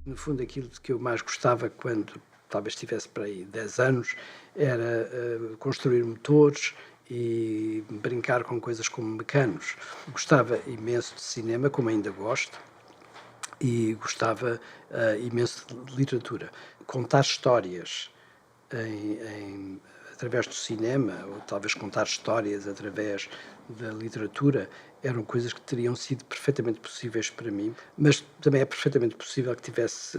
No fundo, aquilo de que eu mais gostava quando talvez tivesse para aí 10 anos era construir motores e brincar com coisas como mecanos. Gostava imenso de cinema, como ainda gosto, e gostava imenso de literatura. Contar histórias através do cinema, ou talvez contar histórias através da literatura, eram coisas que teriam sido perfeitamente possíveis para mim, mas também é perfeitamente possível que tivesse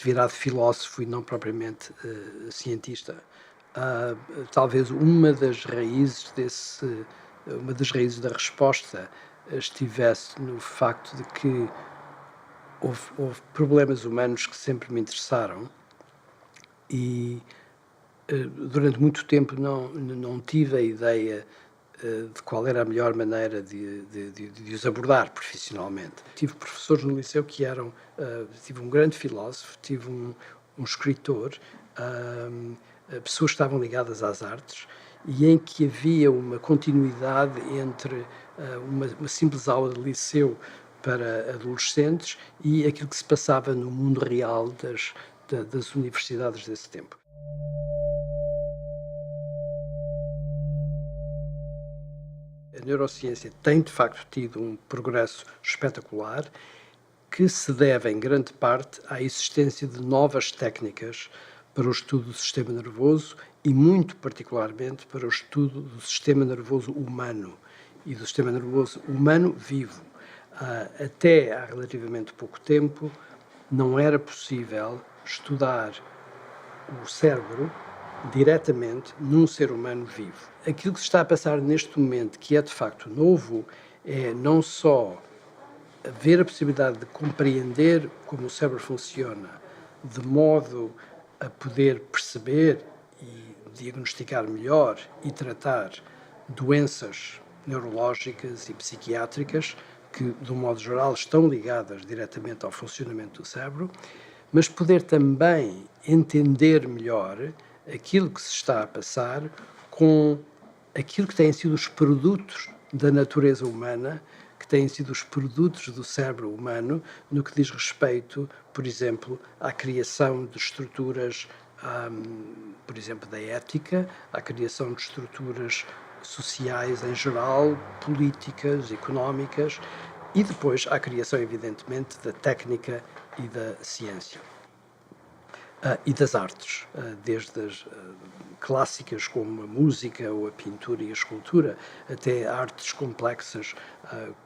virado filósofo e não propriamente cientista. Talvez uma das raízes da resposta estivesse no facto de que houve problemas humanos que sempre me interessaram e durante muito tempo não tive a ideia de qual era a melhor maneira de os abordar profissionalmente. Tive professores no liceu que eram, tive um grande filósofo, tive um escritor, pessoas que estavam ligadas às artes e em que havia uma continuidade entre uma simples aula de liceu para adolescentes e aquilo que se passava no mundo real das universidades desse tempo. A neurociência tem, de facto, tido um progresso espetacular que se deve, em grande parte, à existência de novas técnicas para o estudo do sistema nervoso e, muito particularmente, para o estudo do sistema nervoso humano e do sistema nervoso humano vivo. Até há relativamente pouco tempo, não era possível estudar o cérebro diretamente num ser humano vivo. Aquilo que se está a passar neste momento, que é de facto novo, é não só haver a possibilidade de compreender como o cérebro funciona, de modo a poder perceber e diagnosticar melhor e tratar doenças neurológicas e psiquiátricas que, de um modo geral, estão ligadas diretamente ao funcionamento do cérebro, mas poder também entender melhor aquilo que se está a passar com aquilo que têm sido os produtos da natureza humana, que têm sido os produtos do cérebro humano, no que diz respeito, por exemplo, à criação de estruturas, por exemplo, da ética, à criação de estruturas sociais em geral, políticas, económicas, e depois à criação, evidentemente, da técnica e da ciência. E das artes, desde as clássicas como a música ou a pintura e a escultura, até artes complexas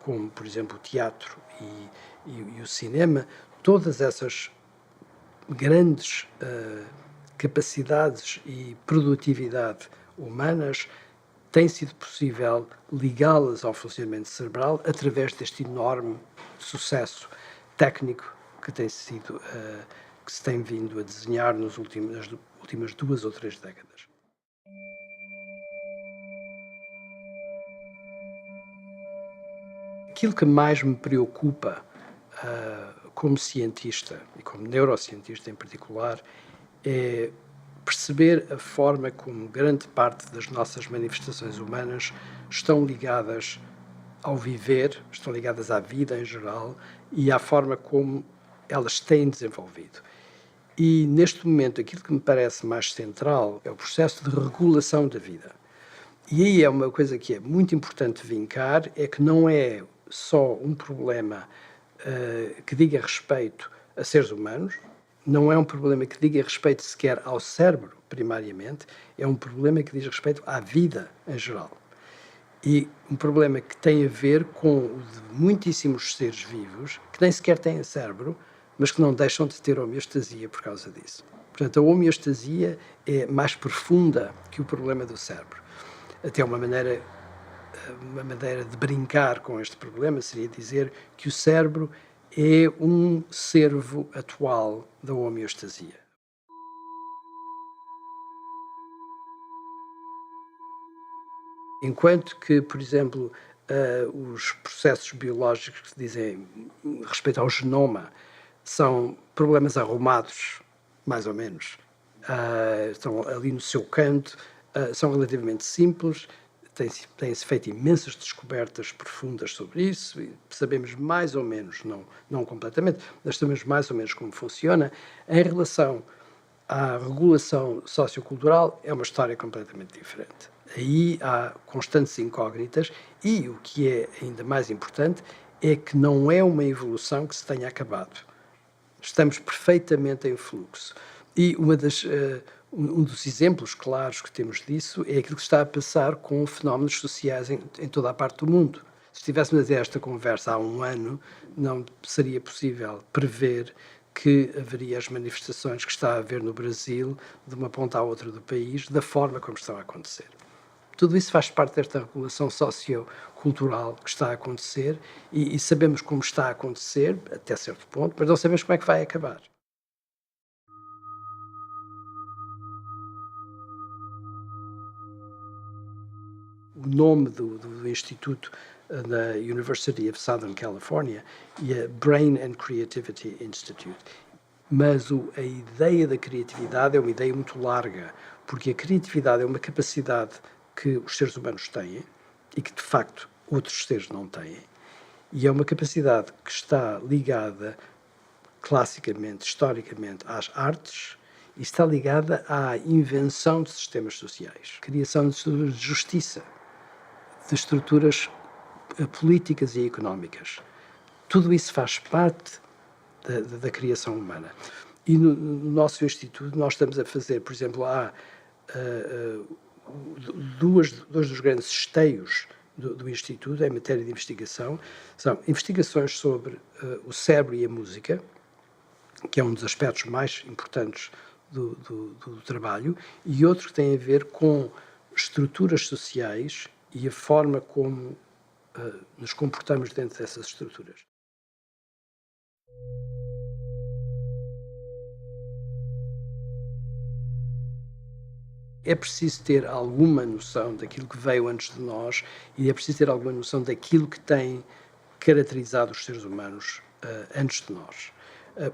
como, por exemplo, o teatro e o cinema, todas essas grandes capacidades e produtividade humanas tem sido possível ligá-las ao funcionamento cerebral através deste enorme sucesso técnico que que se tem vindo a desenhar nas últimas 2 ou 3 décadas. Aquilo que mais me preocupa como cientista e como neurocientista em particular é perceber a forma como grande parte das nossas manifestações humanas estão ligadas ao viver, estão ligadas à vida em geral e à forma como elas têm desenvolvido. E, neste momento, aquilo que me parece mais central é o processo de regulação da vida. E aí é uma coisa que é muito importante vincar, é que não é só um problema que diga respeito a seres humanos, não é um problema que diga respeito sequer ao cérebro, primariamente, é um problema que diz respeito à vida em geral. E um problema que tem a ver com o de muitíssimos seres vivos que nem sequer têm cérebro, mas que não deixam de ter homeostasia por causa disso. Portanto, a homeostasia é mais profunda que o problema do cérebro. Até uma maneira de brincar com este problema seria dizer que o cérebro é um servo atual da homeostasia. Enquanto que, por exemplo, os processos biológicos que se dizem respeito ao genoma são problemas arrumados, mais ou menos, estão ali no seu canto, são relativamente simples, Tem-se feito imensas descobertas profundas sobre isso e sabemos mais ou menos, não completamente, mas sabemos mais ou menos como funciona. Em relação à regulação sociocultural, é uma história completamente diferente. Aí há constantes incógnitas e o que é ainda mais importante é que não é uma evolução que se tenha acabado. Estamos perfeitamente em fluxo. E um dos exemplos claros que temos disso é aquilo que está a passar com fenómenos sociais em toda a parte do mundo. Se estivéssemos a ter esta conversa há um ano, não seria possível prever que haveria as manifestações que está a haver no Brasil, de uma ponta à outra do país, da forma como estão a acontecer. Tudo isso faz parte desta regulação sociocultural que está a acontecer e sabemos como está a acontecer, até certo ponto, mas não sabemos como é que vai acabar. O nome do instituto da University of Southern California é Brain and Creativity Institute. Mas a ideia da criatividade é uma ideia muito larga, porque a criatividade é uma capacidade que os seres humanos têm e que, de facto, outros seres não têm. E é uma capacidade que está ligada, classicamente, historicamente, às artes e está ligada à invenção de sistemas sociais, criação de estruturas de justiça, de estruturas políticas e económicas. Tudo isso faz parte da criação humana. E no nosso Instituto nós estamos a fazer, por exemplo, há dois dos grandes esteios do Instituto em matéria de investigação, são investigações sobre o cérebro e a música, que é um dos aspectos mais importantes do trabalho, e outro que tem a ver com estruturas sociais e a forma como nos comportamos dentro dessas estruturas. É preciso ter alguma noção daquilo que veio antes de nós e é preciso ter alguma noção daquilo que tem caracterizado os seres humanos antes de nós.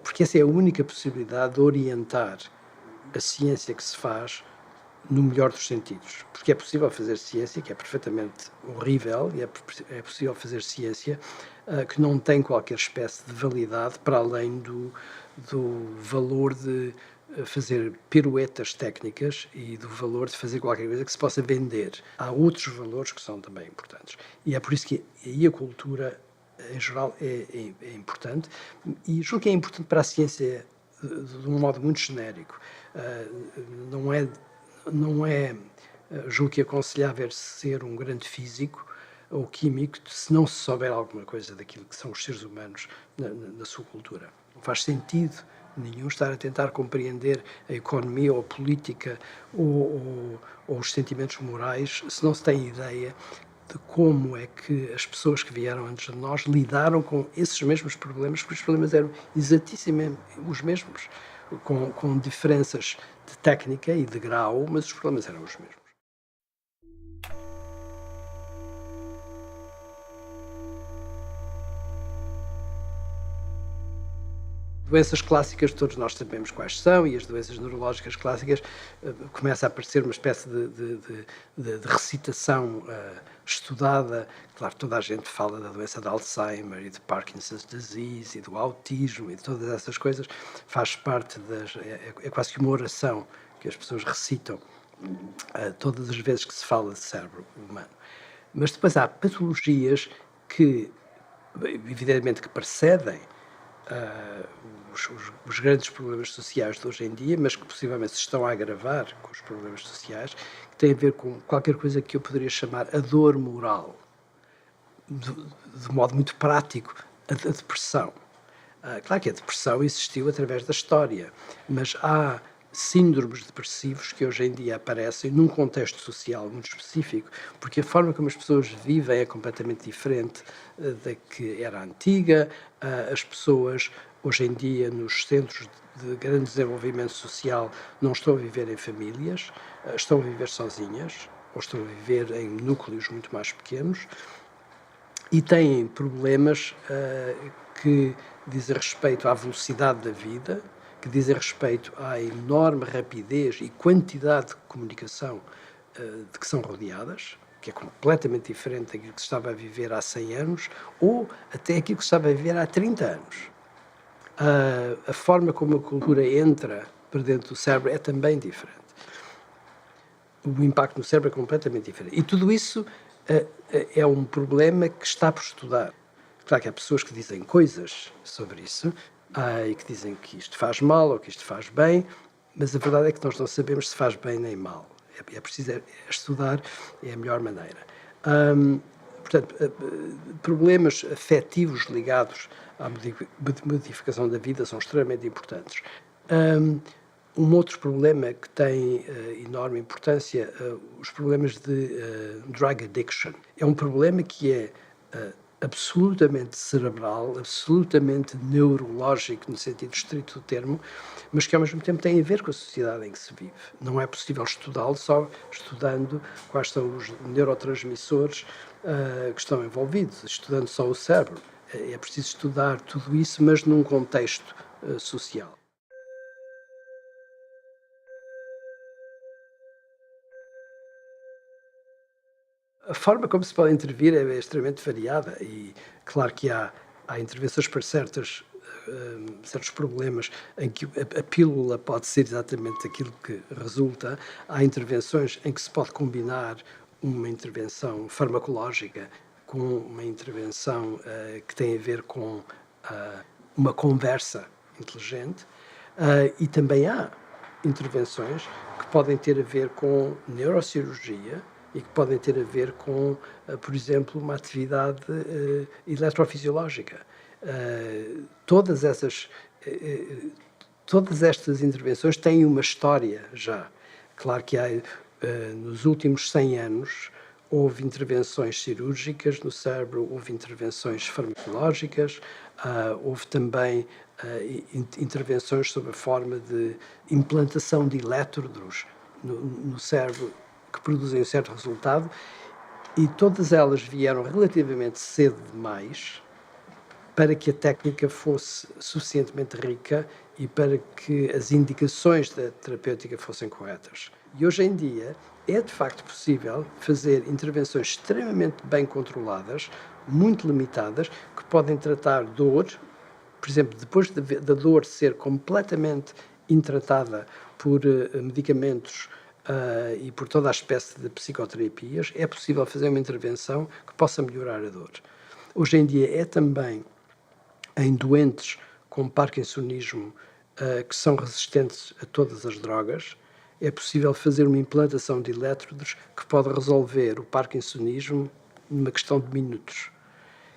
Porque essa é a única possibilidade de orientar a ciência que se faz no melhor dos sentidos. Porque é possível fazer ciência, que é perfeitamente horrível, e é possível fazer ciência que não tem qualquer espécie de validade para além do valor de fazer piruetas técnicas e do valor de fazer qualquer coisa que se possa vender. Há outros valores que são também importantes. E é por isso que aí a cultura, em geral, é importante. E julgo que é importante para a ciência de um modo muito genérico. Não é, julgo que aconselhável ser um grande físico ou químico se não se souber alguma coisa daquilo que são os seres humanos na sua cultura. Não faz sentido nenhum estar a tentar compreender a economia ou a política ou os sentimentos morais se não se tem ideia de como é que as pessoas que vieram antes de nós lidaram com esses mesmos problemas, porque os problemas eram exatíssimamente os mesmos, com diferenças de técnica e de grau, mas os problemas eram os mesmos. Doenças clássicas, todos nós sabemos quais são, e as doenças neurológicas clássicas começa a aparecer uma espécie de recitação estudada. Claro, toda a gente fala da doença de Alzheimer e de Parkinson's disease e do autismo e de todas essas coisas. Faz parte é quase que uma oração que as pessoas recitam todas as vezes que se fala de cérebro humano. Mas depois há patologias que, evidentemente, que precedem uh, os grandes problemas sociais de hoje em dia, mas que possivelmente se estão a agravar com os problemas sociais, que têm a ver com qualquer coisa que eu poderia chamar a dor moral, de modo muito prático, a depressão. Claro que a depressão existiu através da história, mas há síndromes depressivos que hoje em dia aparecem num contexto social muito específico, porque a forma como as pessoas vivem é completamente diferente da que era antiga. As pessoas, hoje em dia, nos centros de grande desenvolvimento social, não estão a viver em famílias, estão a viver sozinhas, ou estão a viver em núcleos muito mais pequenos, e têm problemas que dizem respeito à velocidade da vida, que dizem respeito à enorme rapidez e quantidade de comunicação de que são rodeadas. que é completamente diferente daquilo que se estava a viver há 100 anos ou até aquilo que se estava a viver há 30 anos. A forma como a cultura entra para dentro do cérebro é também diferente. O impacto no cérebro é completamente diferente. E tudo isso é um problema que está por estudar. Claro que há pessoas que dizem coisas sobre isso e que dizem que isto faz mal ou que isto faz bem, mas a verdade é que nós não sabemos se faz bem nem mal. É preciso estudar, é a melhor maneira. Portanto, problemas afetivos ligados à modificação da vida são extremamente importantes. Um outro problema que tem enorme importância, os problemas de drug addiction. É um problema que é absolutamente cerebral, absolutamente neurológico, no sentido estrito do termo, mas que ao mesmo tempo tem a ver com a sociedade em que se vive. Não é possível estudá-lo só estudando quais são os neurotransmissores que estão envolvidos, estudando só o cérebro. É preciso estudar tudo isso, mas num contexto social. A forma como se pode intervir é extremamente variada e claro que há intervenções para certos problemas em que a pílula pode ser exatamente aquilo que resulta. Há intervenções em que se pode combinar uma intervenção farmacológica com uma intervenção que tem a ver com uma conversa inteligente. E também há intervenções que podem ter a ver com neurocirurgia e que podem ter a ver com, por exemplo, uma atividade eletrofisiológica. Todas estas intervenções têm uma história já. Claro que há, nos últimos 100 anos, houve intervenções cirúrgicas no cérebro, houve intervenções farmacológicas, houve também intervenções sob a forma de implantação de elétrodos no cérebro que produzem um certo resultado, e todas elas vieram relativamente cedo demais para que a técnica fosse suficientemente rica e para que as indicações da terapêutica fossem corretas. E hoje em dia é de facto possível fazer intervenções extremamente bem controladas, muito limitadas, que podem tratar dor. Por exemplo, depois da dor ser completamente intratada por medicamentos e por toda a espécie de psicoterapias, é possível fazer uma intervenção que possa melhorar a dor. Hoje em dia é também em doentes com parkinsonismo que são resistentes a todas as drogas, é possível fazer uma implantação de elétrodos que pode resolver o parkinsonismo numa questão de minutos.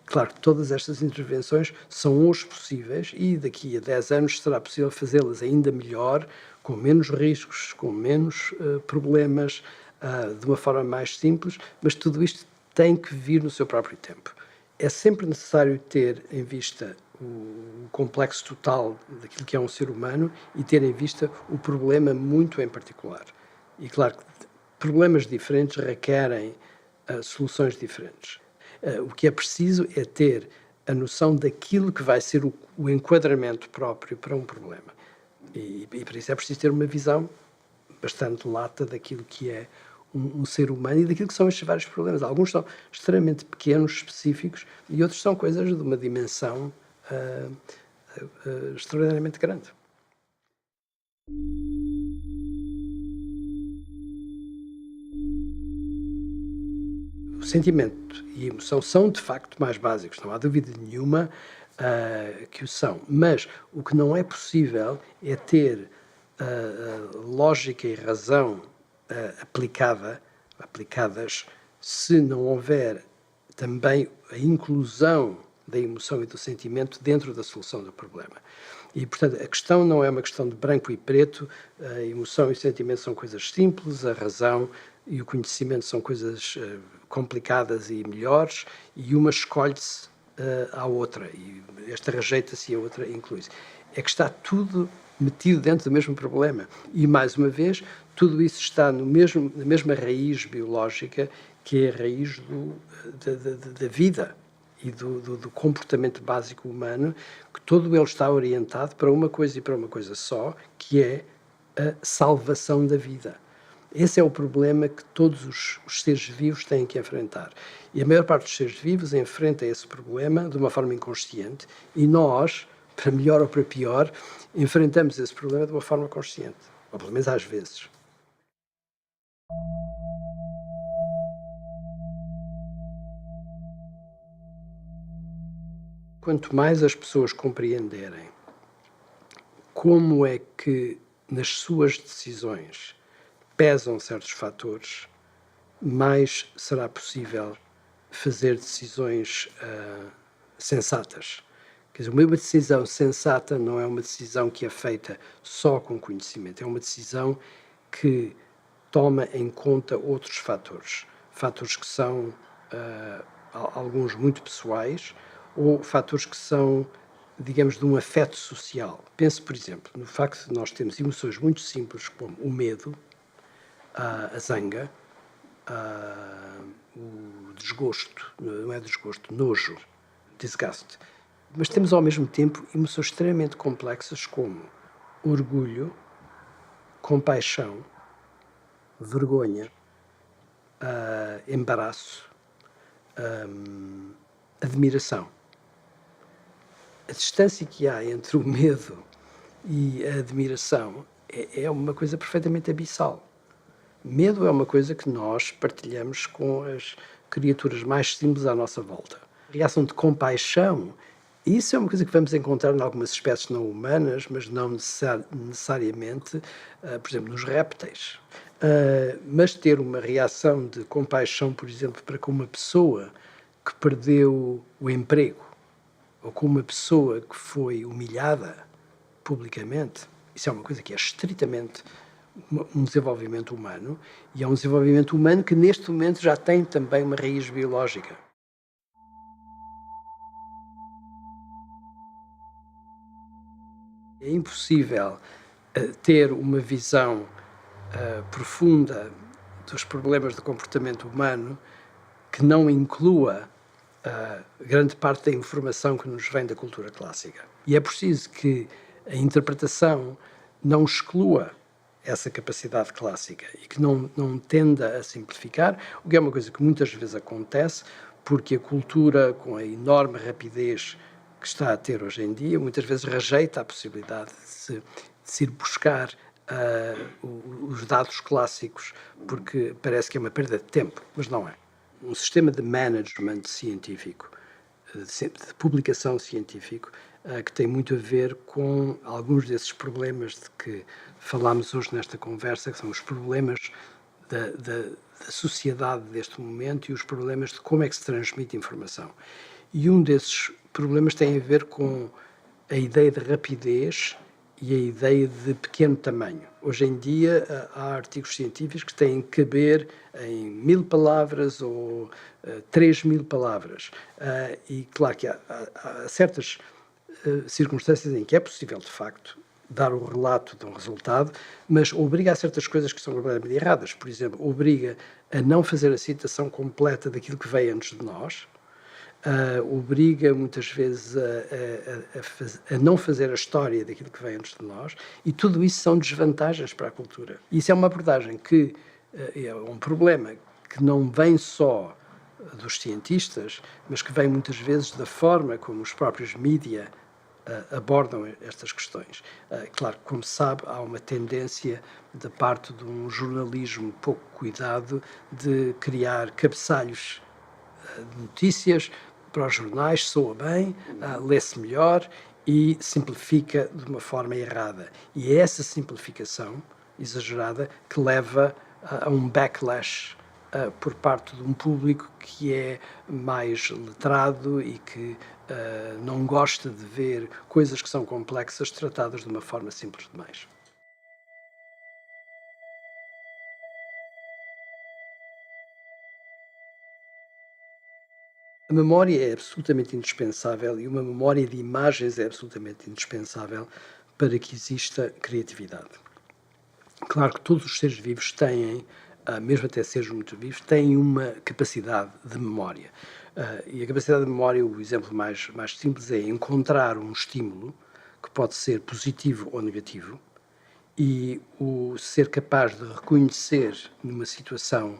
Claro que todas estas intervenções são hoje possíveis e daqui a 10 anos será possível fazê-las ainda melhor, com menos riscos, com menos problemas, de uma forma mais simples, mas tudo isto tem que vir no seu próprio tempo. É sempre necessário ter em vista o complexo total daquilo que é um ser humano e ter em vista o problema muito em particular. E claro que problemas diferentes requerem soluções diferentes. O que é preciso é ter a noção daquilo que vai ser o enquadramento próprio para um problema. E para isso é preciso ter uma visão bastante lata daquilo que é um ser humano e daquilo que são estes vários problemas. Alguns são extremamente pequenos, específicos, e outros são coisas de uma dimensão extraordinariamente grande. O sentimento e a emoção são, de facto, mais básicos, não há dúvida nenhuma que o são. Mas o que não é possível é ter lógica e razão aplicadas se não houver também a inclusão da emoção e do sentimento dentro da solução do problema. E, portanto, a questão não é uma questão de branco e preto, a emoção e o sentimento são coisas simples, a razão e o conhecimento são coisas complicadas e melhores, e uma escolhe-se à outra, e esta rejeita-se e a outra inclui-se. É que está tudo metido dentro do mesmo problema. E, mais uma vez, tudo isso está na mesma raiz biológica, que é a raiz da vida e do comportamento básico humano, que todo ele está orientado para uma coisa e para uma coisa só, que é a salvação da vida. Esse é o problema que todos os seres vivos têm que enfrentar. E a maior parte dos seres vivos enfrenta esse problema de uma forma inconsciente e nós, para melhor ou para pior, enfrentamos esse problema de uma forma consciente, ou pelo menos às vezes. Quanto mais as pessoas compreenderem como é que nas suas decisões pesam certos fatores, mais será possível fazer decisões sensatas. Quer dizer, uma decisão sensata não é uma decisão que é feita só com conhecimento, é uma decisão que toma em conta outros fatores. Fatores que são alguns muito pessoais ou fatores que são, digamos, de um afeto social. Pense, por exemplo, no facto de nós termos emoções muito simples como o medo, a zanga, o desgosto, não é desgosto, nojo, disgust. Mas temos ao mesmo tempo emoções extremamente complexas como orgulho, compaixão, vergonha, embaraço, admiração. A distância que há entre o medo e a admiração é uma coisa perfeitamente abissal. Medo é uma coisa que nós partilhamos com as criaturas mais simples à nossa volta. A reação de compaixão, isso é uma coisa que vamos encontrar em algumas espécies não humanas, mas não necessariamente, por exemplo, nos répteis. Mas ter uma reação de compaixão, por exemplo, para com uma pessoa que perdeu o emprego, ou com uma pessoa que foi humilhada publicamente, isso é uma coisa que é estritamente um desenvolvimento humano, e é um desenvolvimento humano que neste momento já tem também uma raiz biológica. É impossível ter uma visão profunda dos problemas do comportamento humano que não inclua grande parte da informação que nos vem da cultura clássica. E é preciso que a interpretação não exclua essa capacidade clássica e que não tenda a simplificar, o que é uma coisa que muitas vezes acontece, porque a cultura, com a enorme rapidez que está a ter hoje em dia, muitas vezes rejeita a possibilidade de se ir buscar os dados clássicos, porque parece que é uma perda de tempo, mas não é. Um sistema de management científico, de publicação científico, que tem muito a ver com alguns desses problemas de que falámos hoje nesta conversa, que são os problemas da sociedade deste momento e os problemas de como é que se transmite informação. E um desses problemas tem a ver com a ideia de rapidez e a ideia de pequeno tamanho. Hoje em dia há artigos científicos que têm que caber em 1000 palavras ou 3000 palavras. E claro que há certas circunstâncias em que é possível, de facto, dar o relato de um resultado, mas obriga a certas coisas que são completamente erradas. Por exemplo, obriga a não fazer a citação completa daquilo que veio antes de nós, obriga muitas vezes a não fazer a história daquilo que vem antes de nós, e tudo isso são desvantagens para a cultura. Isso é uma abordagem que é um problema que não vem só dos cientistas, mas que vem muitas vezes da forma como os próprios mídia abordam estas questões. Claro, como se sabe, há uma tendência da parte de um jornalismo pouco cuidado de criar cabeçalhos de notícias para os jornais, soa bem, lê-se melhor e simplifica de uma forma errada. E é essa simplificação exagerada que leva a um backlash por parte de um público que é mais letrado e que não gosta de ver coisas que são complexas tratadas de uma forma simples demais. A memória é absolutamente indispensável e uma memória de imagens é absolutamente indispensável para que exista criatividade. Claro que todos os seres vivos têm, mesmo até seres muito vivos, têm uma capacidade de memória. E a capacidade de memória, o exemplo mais simples é encontrar um estímulo que pode ser positivo ou negativo e o ser capaz de reconhecer numa situação,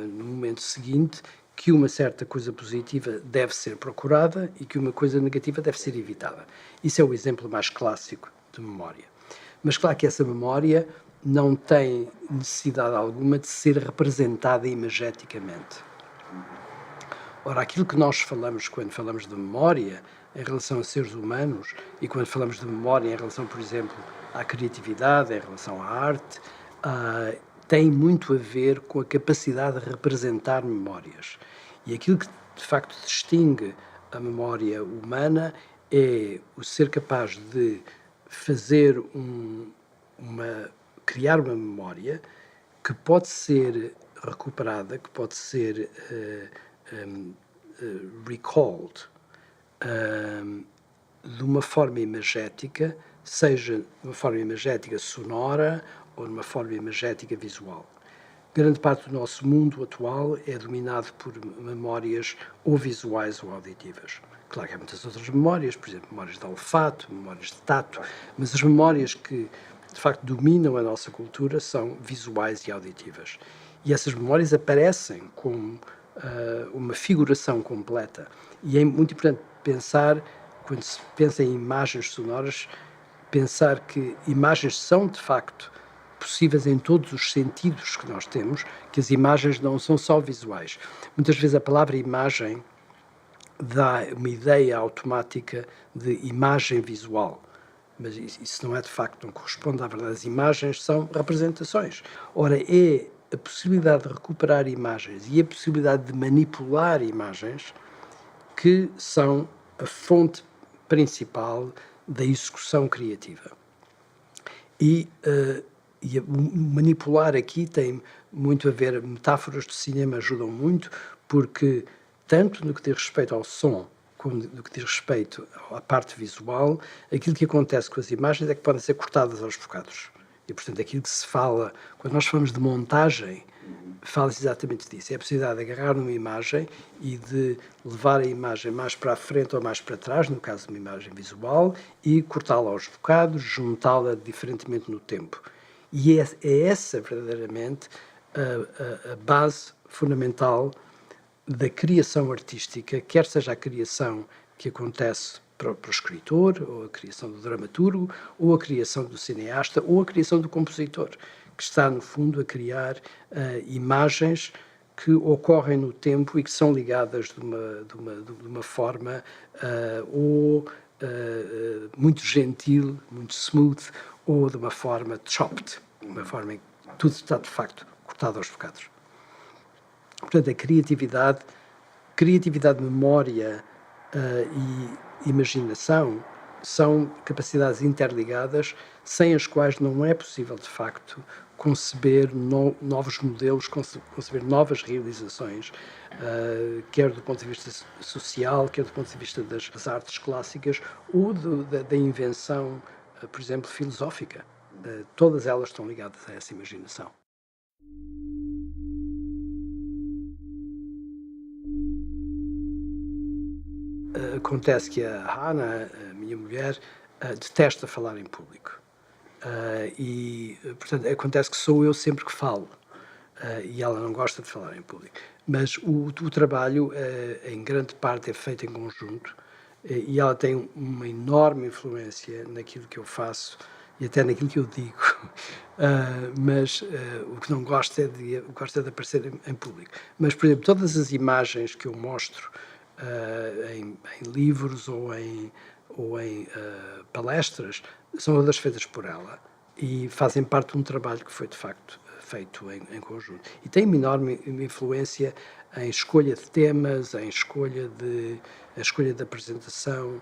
no momento seguinte, que uma certa coisa positiva deve ser procurada e que uma coisa negativa deve ser evitada. Isso é o exemplo mais clássico de memória. Mas claro que essa memória não tem necessidade alguma de ser representada imageticamente. Ora, aquilo que nós falamos quando falamos de memória em relação a seres humanos e quando falamos de memória em relação, por exemplo, à criatividade, em relação à arte, tem muito a ver com a capacidade de representar memórias. E aquilo que de facto distingue a memória humana é o ser capaz de fazer criar uma memória que pode ser recuperada, que pode ser recalled de uma forma imagética, seja de uma forma imagética sonora ou de uma forma imagética visual. Grande parte do nosso mundo atual é dominado por memórias ou visuais ou auditivas. Claro que há muitas outras memórias, por exemplo, memórias de olfato, memórias de tato, mas as memórias que de facto dominam a nossa cultura são visuais e auditivas. E essas memórias aparecem como uma figuração completa. E é muito importante pensar, quando se pensa em imagens sonoras, pensar que imagens são de facto possíveis em todos os sentidos que nós temos, que as imagens não são só visuais. Muitas vezes a palavra imagem dá uma ideia automática de imagem visual, mas isso não é de facto, não corresponde à verdade. As imagens são representações. Ora, é a possibilidade de recuperar imagens e a possibilidade de manipular imagens que são a fonte principal da execução criativa. E manipular aqui tem muito a ver, metáforas de cinema ajudam muito, porque tanto no que diz respeito ao som, como no que diz respeito à parte visual, aquilo que acontece com as imagens é que podem ser cortadas aos bocados. E, portanto, aquilo que se fala, quando nós falamos de montagem, fala-se exatamente disso. É a possibilidade de agarrar numa imagem e de levar a imagem mais para a frente ou mais para trás, no caso de uma imagem visual, e cortá-la aos bocados, juntá-la diferentemente no tempo. E é essa, verdadeiramente, a base fundamental da criação artística, quer seja a criação que acontece para o escritor, ou a criação do dramaturgo, ou a criação do cineasta, ou a criação do compositor, que está, no fundo, a criar imagens que ocorrem no tempo e que são ligadas de uma forma muito gentil, muito smooth, ou de uma forma chopped, uma forma em que tudo está, de facto, cortado aos bocados. Portanto, a criatividade, memória e imaginação são capacidades interligadas sem as quais não é possível, de facto, conceber novos modelos, conceber novas realizações, quer do ponto de vista social, quer do ponto de vista das artes clássicas ou da invenção, por exemplo, filosófica. Todas elas estão ligadas a essa imaginação. Acontece que a Hannah, a minha mulher, detesta falar em público. Portanto, acontece que sou eu sempre que falo. E ela não gosta de falar em público. Mas o trabalho, em grande parte, é feito em conjunto e ela tem uma enorme influência naquilo que eu faço e até naquilo que eu digo. Mas o que não gosta é de aparecer em público. Mas, por exemplo, todas as imagens que eu mostro em livros ou em palestras são todas feitas por ela e fazem parte de um trabalho que foi de facto feito em conjunto. E tem uma enorme influência em escolha de temas, em escolha de apresentação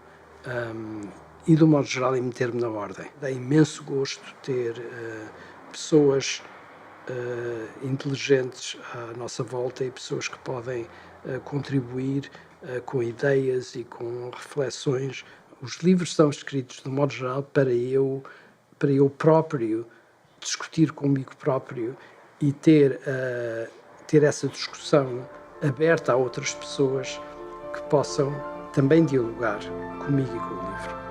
e, de um modo geral, em meter-me na ordem. Dá imenso gosto ter pessoas inteligentes à nossa volta e pessoas que podem contribuir com ideias e com reflexões. Os livros são escritos, de um modo geral, para eu próprio discutir comigo próprio e ter essa discussão aberta a outras pessoas que possam também dialogar comigo e com o livro.